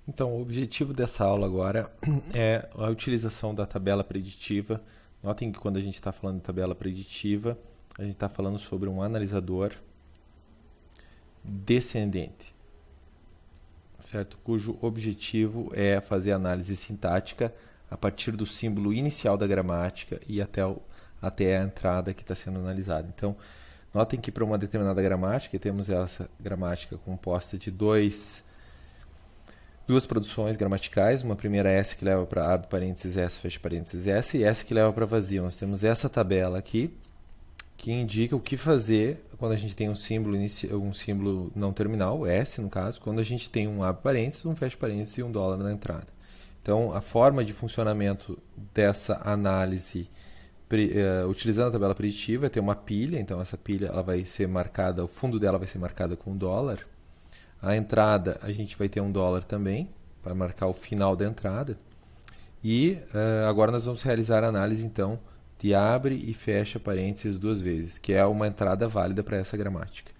Então, o objetivo dessa aula agora é a utilização da tabela preditiva. Notem que quando a gente está falando de tabela preditiva, a gente está falando sobre um analisador descendente, certo? Cujo objetivo é fazer análise sintática a partir do símbolo inicial da gramática e até a entrada que está sendo analisada. Então, notem que para uma determinada gramática, temos essa gramática composta de duas produções gramaticais, uma primeira S que leva para abre parênteses S, fecha parênteses S, e S que leva para vazio. Nós temos essa tabela aqui, que indica o que fazer quando a gente tem um símbolo não terminal, S no caso, quando a gente tem um abre parênteses, um fecha parênteses e um dólar na entrada. Então, a forma de funcionamento dessa análise utilizando a tabela preditiva é ter uma pilha, então essa pilha ela vai ser marcada, o fundo dela vai ser marcada com dólar. A entrada a gente vai ter um dólar também, para marcar o final da entrada. E agora nós vamos realizar a análise então de abre e fecha parênteses duas vezes, que é uma entrada válida para essa gramática.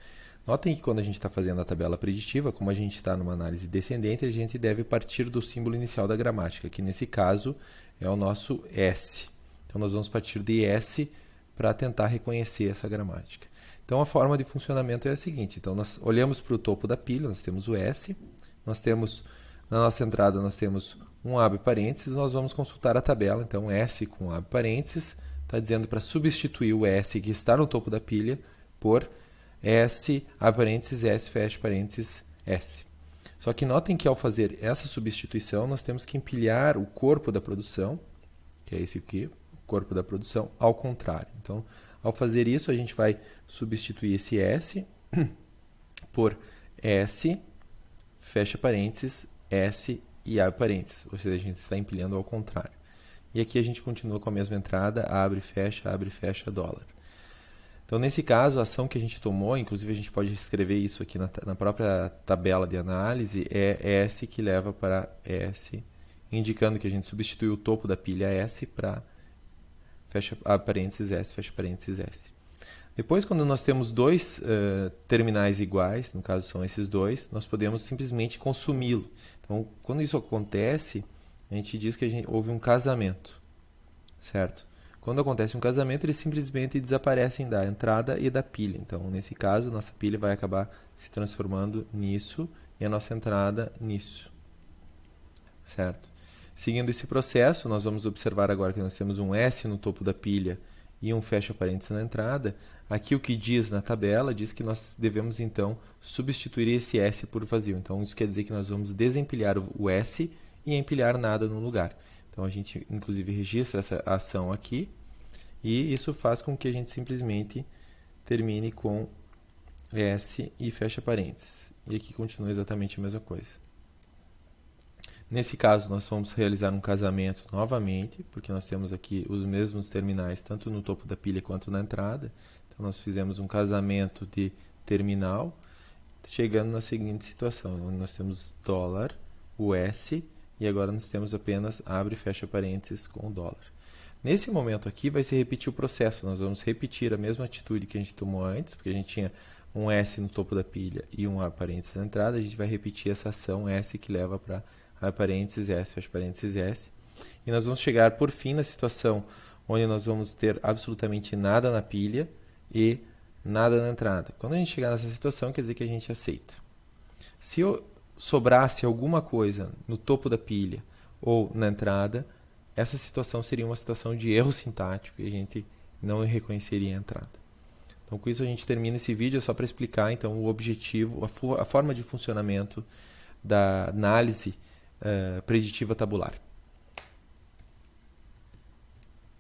Notem que quando a gente está fazendo a tabela preditiva, como a gente está numa análise descendente, a gente deve partir do símbolo inicial da gramática, que nesse caso é o nosso S. Então nós vamos partir de S para tentar reconhecer essa gramática. Então a forma de funcionamento é a seguinte, então nós olhamos para o topo da pilha, nós temos o S, nós temos, na nossa entrada nós temos um abre parênteses, nós vamos consultar a tabela, então S com abre parênteses, está dizendo para substituir o S que está no topo da pilha por S, abre parênteses, S, fecha parênteses, S. Só que notem que ao fazer essa substituição, nós temos que empilhar o corpo da produção, que é esse aqui, o corpo da produção, ao contrário. Então, ao fazer isso, a gente vai substituir esse S por S, fecha parênteses, S e abre parênteses. Ou seja, a gente está empilhando ao contrário. E aqui a gente continua com a mesma entrada, abre, fecha, dólar. Então, nesse caso, a ação que a gente tomou, inclusive a gente pode escrever isso aqui na própria tabela de análise, é S que leva para S, indicando que a gente substituiu o topo da pilha S para abre parênteses S, fecha parênteses S. Depois, quando nós temos dois terminais iguais, no caso são esses dois, nós podemos simplesmente consumi-lo. Então, quando isso acontece, a gente diz que houve um casamento, certo? Quando acontece um casamento, eles simplesmente desaparecem da entrada e da pilha. Então, nesse caso, nossa pilha vai acabar se transformando nisso e a nossa entrada nisso, certo? Seguindo esse processo, nós vamos observar agora que nós temos um S no topo da pilha e um fecha parênteses na entrada. Aqui o que diz na tabela diz que nós devemos então substituir esse S por vazio. Então isso quer dizer que nós vamos desempilhar o S e empilhar nada no lugar. Então a gente inclusive registra essa ação aqui e isso faz com que a gente simplesmente termine com S e fecha parênteses. E aqui continua exatamente a mesma coisa. Nesse caso, nós vamos realizar um casamento novamente, porque nós temos aqui os mesmos terminais, tanto no topo da pilha quanto na entrada. Então, nós fizemos um casamento de terminal, chegando na seguinte situação, onde nós temos dólar, o S, e agora nós temos apenas abre e fecha parênteses com o dólar. Nesse momento aqui, vai se repetir o processo. Nós vamos repetir a mesma atitude que a gente tomou antes, porque a gente tinha um S no topo da pilha e um abre parênteses na entrada. A gente vai repetir essa ação S que leva para abre parênteses S, fecha parênteses S. E nós vamos chegar, por fim, na situação onde nós vamos ter absolutamente nada na pilha e nada na entrada. Quando a gente chegar nessa situação, quer dizer que a gente aceita. Se sobrasse alguma coisa no topo da pilha ou na entrada, essa situação seria uma situação de erro sintático e a gente não reconheceria a entrada. Então, com isso, a gente termina esse vídeo só para explicar então, o objetivo, a forma de funcionamento da análise preditiva tabular.